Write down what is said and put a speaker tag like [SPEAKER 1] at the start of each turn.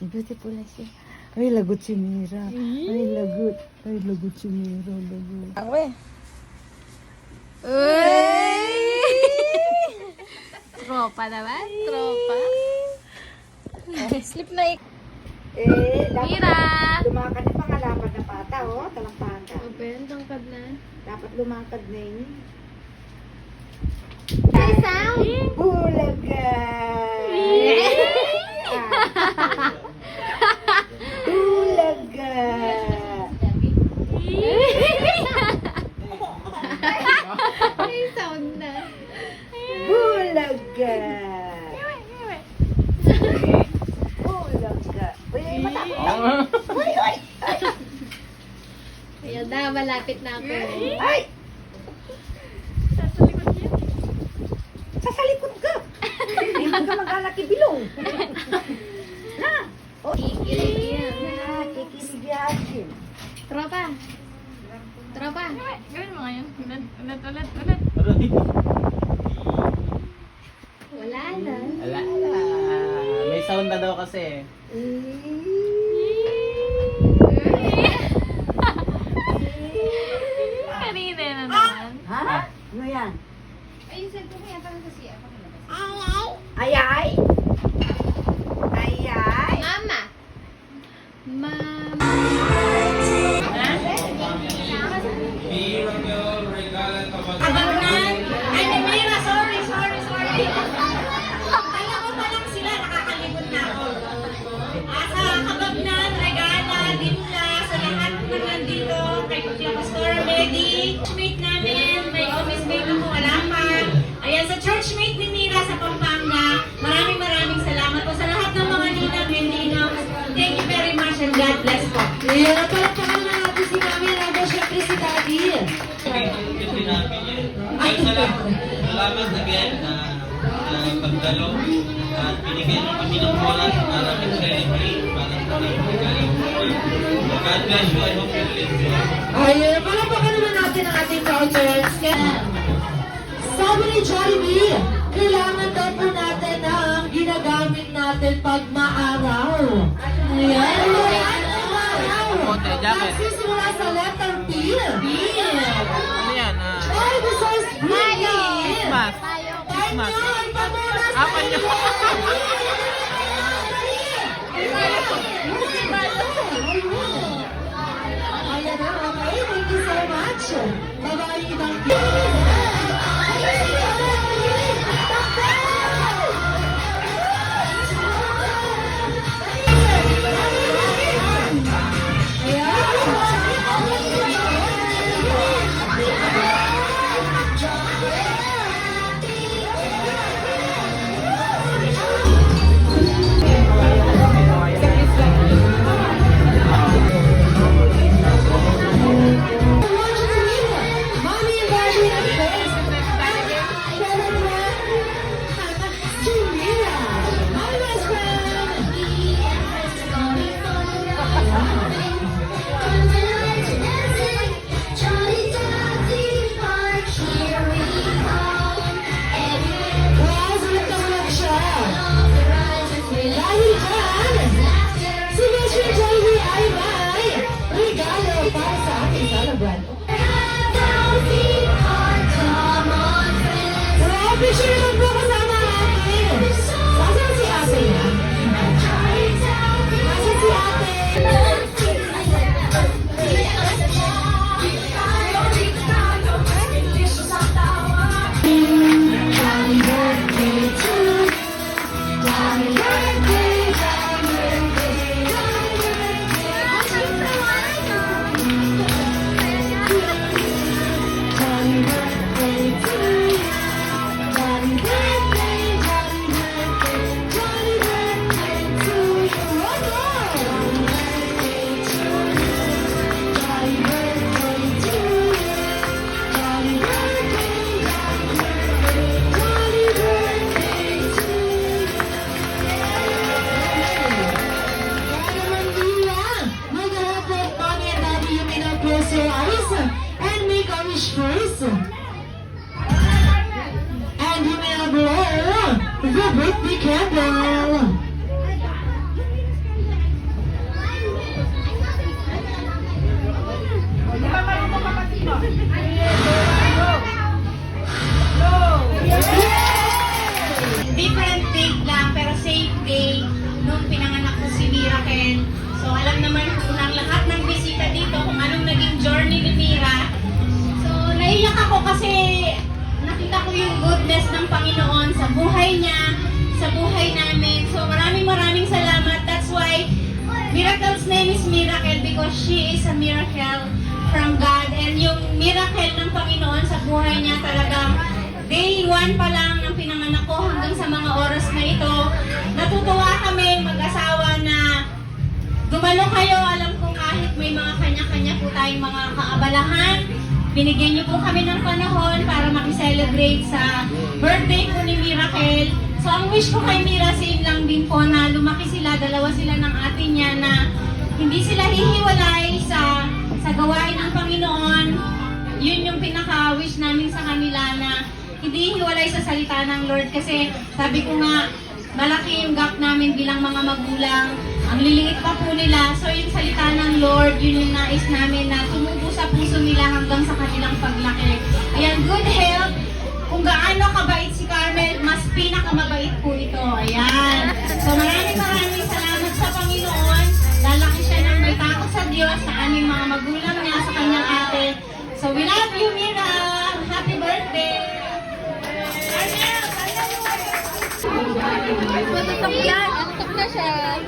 [SPEAKER 1] Beautiful na siya. Ay, lagot si Mira. Ay, lagot. Ay, lagot si Mira. Lagot.
[SPEAKER 2] Uy! Uy! Tropa naman. Tropa. Slip na
[SPEAKER 1] Dapat
[SPEAKER 2] Mira!
[SPEAKER 1] lumakad na pangalapad na pata, oh. Talampata.
[SPEAKER 2] Open, tangkad na.
[SPEAKER 1] Dapat lumakad na yun.
[SPEAKER 2] Say sound!
[SPEAKER 1] Bulaga! Bulaga!
[SPEAKER 2] Say sound na.
[SPEAKER 1] Bulaga! Bulaga! Uy, mata ko! Uy, uy!
[SPEAKER 2] Ayan na, malapit na ako.
[SPEAKER 1] Ay! Sa likod ka! Hindi ka mag-alaki bilong. Na! Oh,
[SPEAKER 2] Kikilig yan.
[SPEAKER 1] na, kikilig yan.
[SPEAKER 2] Tropa. Tropa.
[SPEAKER 3] Gawin mo ngayon. Ulit.
[SPEAKER 2] Wala na.
[SPEAKER 4] Ala. May sound na daw kasi.
[SPEAKER 3] Kanina na naman.
[SPEAKER 1] Ha? Ano yan?
[SPEAKER 2] Ay, yung cellphone mo yan. Parang sa siya.
[SPEAKER 1] Ayay? Ayay?
[SPEAKER 2] Mama. Mama.
[SPEAKER 5] Ay, Mira, sorry. Kaya ko pa lang sila, nakakalimot na ako. Sa Kabagnan, Regala, Dimla, sa lahat na nandito, kay Kuya Pastor, Medi, churchmate namin, may office mate ako, wala pa. Ayan, sa churchmate ni Mira sa Pampanga, maraming salamat po sa lahat ng mga ninang and ninang. Thank you very much and God bless po.
[SPEAKER 6] Kaya palagpakan na natin si Mami Raga, syempre si Daddy.
[SPEAKER 4] Ito namin yan. Salamat again na pagdalo at binigyan mo kami ng oras para mag-celebrate para sa regalo. God bless you. I hope you will enjoy.
[SPEAKER 6] Ayun, palagpakan naman natin ang ating counters. Sabi ni Jollibee, kailangan daw po natin ang ginagamit natin pag maaraw. Ayan, maaraw.
[SPEAKER 4] Konti, jacket.
[SPEAKER 6] Nagsisimula sa letter B.
[SPEAKER 4] Ano yan?
[SPEAKER 6] Ay, besides green.
[SPEAKER 4] Christmas. Christmas. Apa niyo?
[SPEAKER 6] Ayan na, okay. Thank you so much. Bye-bye, Ibang Mommy and Daddy at first. Mira, my best friend. Graduate naman siya. Dahil dyan, si Mr. Jollibee ay may regalo para sa ating celebrant. Grabe siya naman po kasama natin. Nasaan si ate niya? Nasaan si ate? Happy birthday to you. Happy birthday, happy birthday, happy birthday. Happy birthday to you. Happy birthday, happy birthday, happy birthday to you. One more. Happy birthday to you. Happy birthday to you. Happy birthday, happy birthday, happy birthday to you. Mommy and Daddy, you may now close your eyes and make a wish first. And you may now blow the birthday candle.
[SPEAKER 5] different date lang, pero same day nung pinanganak ko si Miracle. So, alam naman po ng lahat ng bisita dito kung anong naging journey ni Mira. So, naiyak ako kasi nakita ko yung goodness ng Panginoon sa buhay niya, sa buhay namin. So, maraming salamat. That's why Miracle's name is Miracle because she is a miracle from God. And yung miracle ng Panginoon sa buhay niya talagang day 1 pa lang ng pinanganak ko hanggang sa mga oras na ito. Natutuwa kami mag-asawa na dumalo kayo. Alam kong kahit may mga kanya-kanya po tayong mga kaabalahan, binigyan niyo po kami ng panahon para makiselebrate sa birthday po ni Miracle. So, ang wish ko kay Mira, same lang din po na lumaki sila, dalawa sila ng ate niya na hindi sila hihiwalay sa gawain ng Panginoon. Yun yung pinaka-wish namin sa kanila na hindi hiwalay sa salita ng Lord kasi sabi ko nga, malaki yung gap namin bilang mga magulang. Ang liliit pa po nila. So yung salita ng Lord, yun yung nais namin na tumubo sa puso nila hanggang sa kanilang paglaki. Ayan, good health. Kung gaano kabait si Carmel, mas pinakamabait po ito. Ayan. So maraming salamat sa Panginoon. Lalaki siya ng may takot sa Diyos, sa aming mga magulang niya, sa kanyang ate. So we love you, Mira. Happy birthday.
[SPEAKER 2] Matutok yan. Antok na siya.